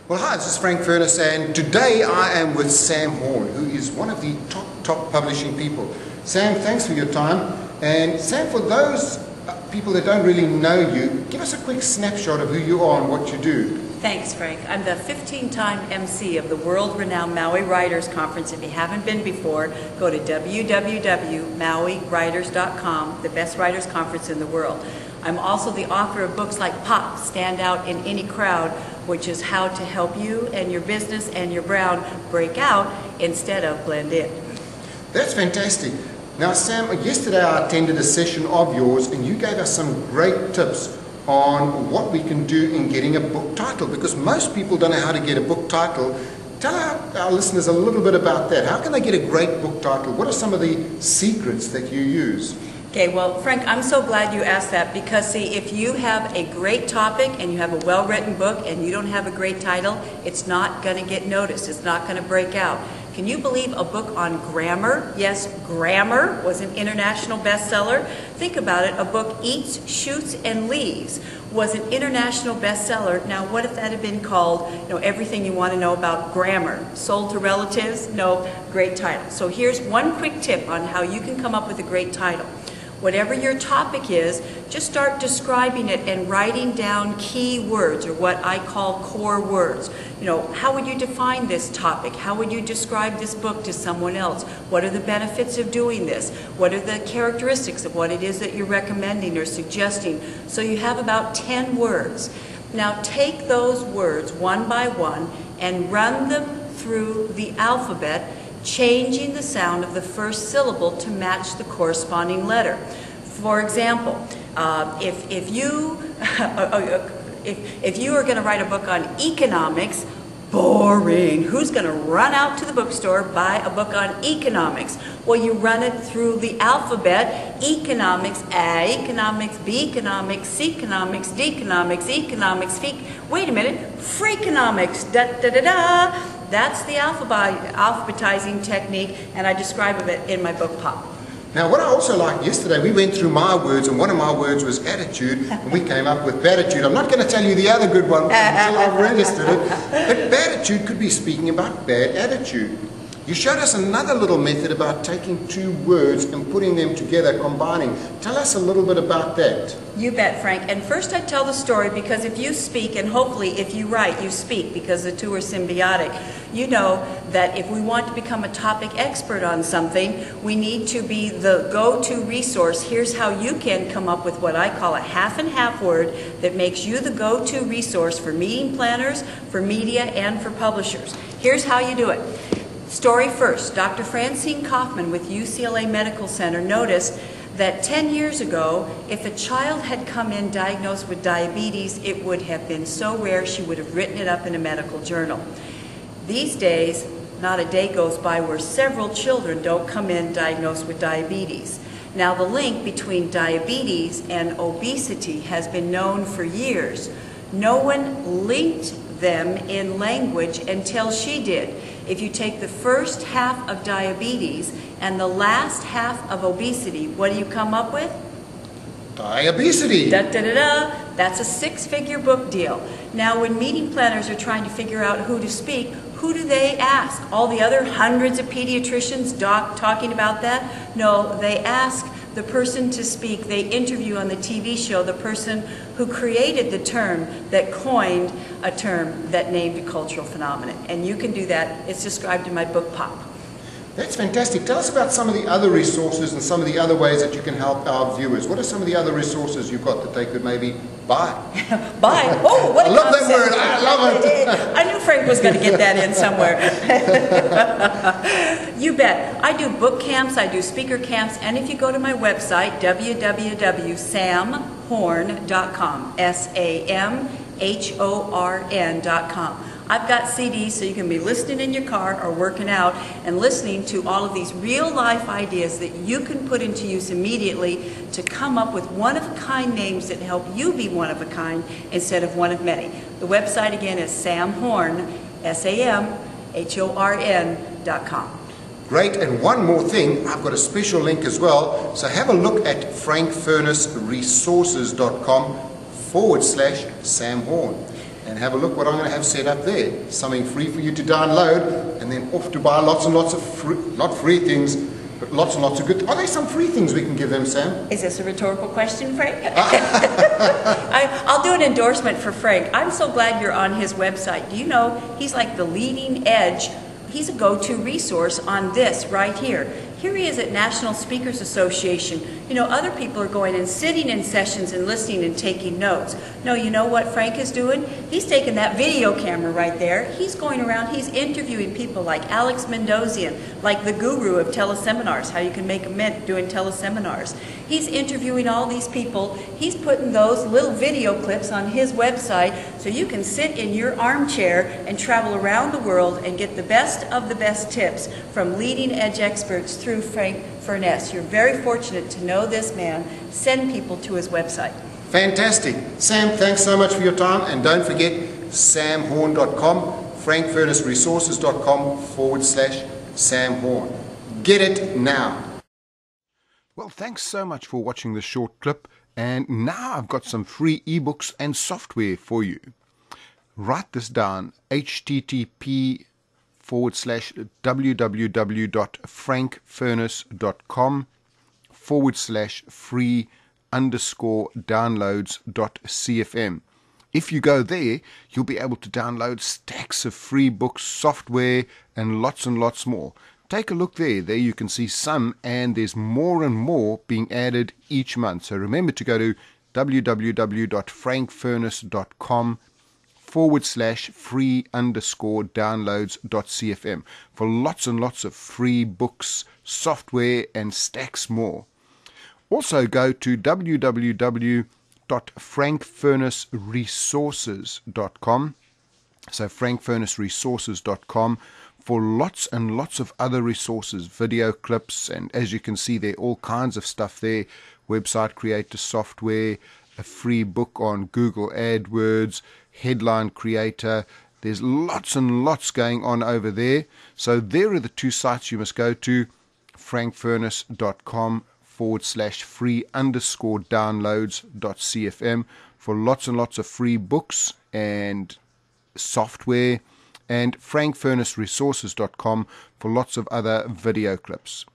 Well, hi, this is Frank Furness, and today I am with Sam Horn, who is one of the top publishing people. Sam, thanks for your time. And Sam, for those people that don't really know you, give us a quick snapshot of who you are and what you do. Thanks, Frank. I'm the 15-time MC of the world-renowned Maui Writers Conference. If you haven't been before, go to www.mauiwriters.com, the best writers conference in the world. I'm also the author of books like Pop, Stand Out in Any Crowd, which is how to help you and your business and your brand break out instead of blend in. That's fantastic. Now, Sam, yesterday I attended a session of yours and you gave us some great tips on what we can do in getting a book title, because most people don't know how to get a book title. Tell our listeners a little bit about that. How can they get a great book title? What are some of the secrets that you use? Okay, well, Frank, I'm so glad you asked that, because, see, if you have a great topic and you have a well-written book and you don't have a great title, it's not going to get noticed. It's not going to break out. Can you believe a book on grammar? Yes, grammar was an international bestseller. Think about it. A book, Eats, Shoots, and Leaves, was an international bestseller. Now, what if that had been called, Everything You Want to Know About Grammar? Sold to relatives? No, great title. So here's one quick tip on how you can come up with a great title. Whatever your topic is, just start describing it and writing down key words, or what I call core words. How would you define this topic? How would you describe this book to someone else? What are the benefits of doing this? What are the characteristics of what it is that you're recommending or suggesting? So you have about 10 words. Now take those words one by one and run them through the alphabet, changing the sound of the first syllable to match the corresponding letter. For example, if you are going to write a book on economics, boring. Who's going to run out to the bookstore, buy a book on economics? Well, you run it through the alphabet: economics, A economics, B economics, C economics, D economics, economics, wait a minute, freakonomics, da-da-da-da. That's the alphabetizing technique, and I describe it in my book, Pop. Now, what I also liked yesterday, we went through my words, and one of my words was attitude, and we came up with Batitude. I'm not going to tell you the other good one until I've registered it, but Batitude could be speaking about bad attitude. You showed us another little method about taking two words and putting them together, combining. Tell us a little bit about that. You bet, Frank. And first I tell the story because if you speak, and hopefully if you write, you speak, because the two are symbiotic. You know that if we want to become a topic expert on something, we need to be the go-to resource. Here's how you can come up with what I call a half and half word that makes you the go-to resource for meeting planners, for media, and for publishers. Here's how you do it. Story first. Dr. Francine Kaufman with UCLA Medical Center noticed that 10 years ago, if a child had come in diagnosed with diabetes, it would have been so rare she would have written it up in a medical journal. These days, not a day goes by where several children don't come in diagnosed with diabetes. Now, the link between diabetes and obesity has been known for years. No one linked them in language until she did. If you take the first half of diabetes and the last half of obesity, what do you come up with? Diabesity. Da-da-da-da. That's a six-figure book deal. Now, when meeting planners are trying to figure out who to speak, who do they ask? All the other hundreds of pediatricians talking about that? No, they ask the person to speak. They interview on the TV show the person who created the term, that coined a term that named a cultural phenomenon. And you can do that. It's described in my book, Pop. That's fantastic. Tell us about some of the other resources and some of the other ways that you can help our viewers. What are some of the other resources you've got that they could maybe buy? Buy? Oh, what a I love concept. that word. I love it. I knew Frank was going to get that in somewhere. You bet. I do book camps, I do speaker camps, and if you go to my website, www.samhorn.com, SAMHORN.com. I've got CDs so you can be listening in your car or working out and listening to all of these real-life ideas that you can put into use immediately to come up with one-of-a-kind names that help you be one-of-a-kind instead of one of many. The website again is samhorn, SAMHORN.com. Great, and one more thing, I've got a special link as well, so have a look at frankfurnessresources.com/Sam Horn. and have a look what I'm going to have set up there. Something free for you to download, and then off to buy lots and lots of free, not free things, but lots and lots of good. Are there some free things we can give them, Sam? Is this a rhetorical question, Frank? I'll do an endorsement for Frank. I'm so glad you're on his website. Do you know he's like the leading edge? He's a go-to resource on this right here. Here he is at National Speakers Association. You know, other people are going and sitting in sessions and listening and taking notes. No, you know what Frank is doing? He's taking that video camera right there. He's going around, he's interviewing people like Alex Mendozian, like the guru of teleseminars, how you can make a mint doing teleseminars. He's interviewing all these people. He's putting those little video clips on his website so you can sit in your armchair and travel around the world and get the best of the best tips from leading edge experts through Frank Furness. You're very fortunate to know this man. Send people to his website. Fantastic. Sam, thanks so much for your time, and don't forget samhorn.com, frankfurnessresources.com/Sam Horn. Get it now. Well, thanks so much for watching this short clip, and now I've got some free ebooks and software for you. Write this down: http://www.frankfurness.com/free_downloads.cfm. If you go there, you'll be able to download stacks of free books, software, and lots more. Take a look there. There you can see some, and there's more and more being added each month. So remember to go to www.frankfurness.com/free_downloads.cfm for lots and lots of free books, software, and stacks more. Also go to www.frankfurnessresources.com, so frankfurnessresources.com, for lots and lots of other resources, video clips, and as you can see there, all kinds of stuff there: website creator software, a free book on Google AdWords, headline creator. There's lots and lots going on over there. So there are the two sites you must go to: frankfurness.com/free_downloads.cfm for lots and lots of free books and software, and frankfurnessresources.com for lots of other video clips.